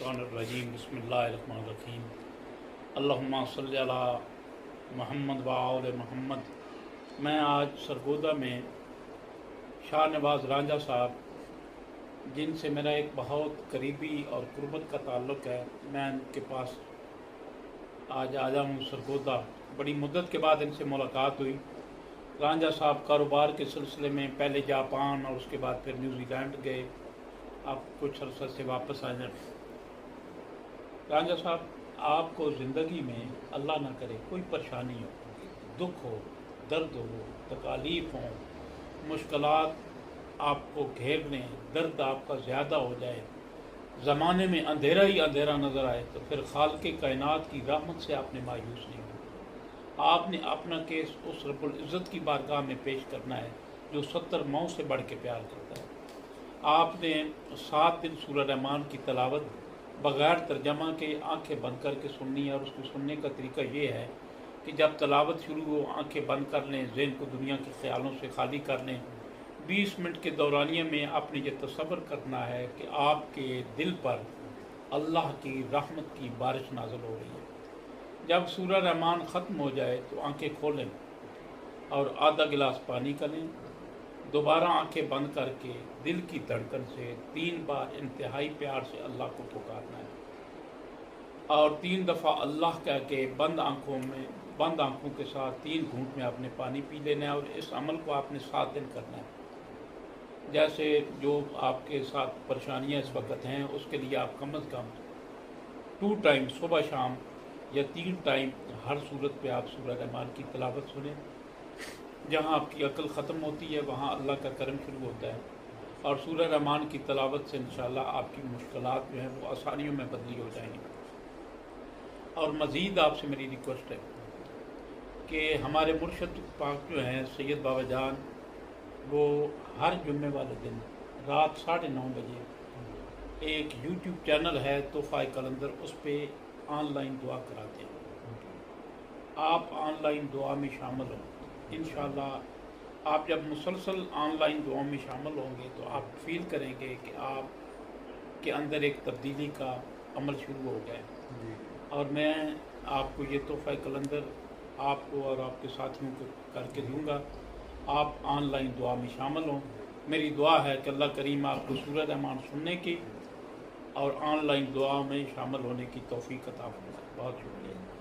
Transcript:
मिनश्शैतानिर्रजीम बिस्मिल्लाहिर्रहमानिर्रहीम अल्लाहुम्मा सल्लि अला मोहम्मद व आले मोहम्मद। मैं आज सरगोदा में शाह नवाज़ रांझा साहब, जिनसे मेरा एक बहुत करीबी और कुर्बत का ताल्लुक़ है, मैं उनके पास आज आया हूँ सरगोदा। बड़ी मुद्दत के बाद इनसे मुलाकात हुई। रांझा साहब कारोबार के सिलसिले में पहले जापान और उसके बाद फिर न्यूजीलैंड गए। आप कुछ अरसा से वापस आ जाए। रांझा साहब, आपको ज़िंदगी में अल्लाह ना करे कोई परेशानी हो, दुख हो, दर्द हो, तकालीफ हो, मुश्किलात आपको घेर लें, दर्द आपका ज़्यादा हो जाए, ज़माने में अंधेरा ही अंधेरा नज़र आए, तो फिर खालिक़े कायनात की रहमत से आपने मायूस नहीं होना। आपने अपना केस उस रब्बुल इज़्ज़त की बारगाह में पेश करना है जो 70 मौ से बढ़ के प्यार करता है। आपने 7 दिन सूरह रहमान की तलावत बग़ैर तर्जमा के आंखें बंद करके सुननी है। और उसको सुनने का तरीका ये है कि जब तलावत शुरू हो आंखें बंद कर लें, ज़हन को दुनिया के ख़्यालों से खाली कर लें। 20 मिनट के दौरानिए में आपने ये तसव्वुर करना है कि आपके दिल पर अल्लाह की रहमत की बारिश नाज़िल हो रही है। जब सूरह रहमान ख़त्म हो जाए तो आंखें खोलें और आधा गिलास पानी का लें। दोबारा आंखें बंद करके दिल की धड़कन से 3 बार इंतहाई प्यार से अल्लाह को पुकारना है और 3 दफ़ा अल्लाह कह के बंद आंखों के साथ 3 घूंट में आपने पानी पी लेना है। और इस अमल को आपने 7 दिन करना है। जैसे जो आपके साथ परेशानियां इस वक्त हैं, उसके लिए आप कम अज़ कम 2 टाइम सुबह शाम या 3 टाइम हर सूरत पे आप सूरह रहमान की तिलावत सुनें। जहाँ आपकी अक्ल ख़त्म होती है वहाँ अल्लाह का करम शुरू होता है। और सूरह रहमान की तिलावत से इंशाअल्लाह आपकी मुश्किलात जो हैं वो आसानियों में बदली हो जाएंगी। और मज़ीद आपसे मेरी रिक्वेस्ट है कि हमारे मुर्शद पाक जो हैं सैयद बाबा जान, वो हर जुम्मे वाले दिन रात 9:30 बजे एक यूट्यूब चैनल है तोहफ़ा कलंदर, उस पर ऑनलाइन दुआ कराते हैं। आप ऑनलाइन दुआ में शामिल हों। इंशाअल्लाह आप जब मुसलसल ऑनलाइन दुआ में शामिल होंगे तो आप फील करेंगे कि आप के अंदर एक तब्दीली का अमल शुरू हो गया है। और मैं आपको ये तोहफ़ा कलंदर आपको और आपके साथियों को करके दूंगा। आप ऑनलाइन दुआ में शामिल हों। मेरी दुआ है कि अल्लाह करीम आपको सूरह रहमान सुनने की और ऑनलाइन दुआ में शामिल होने की तौफीक अता फरमाए। बहुत शुक्रिया।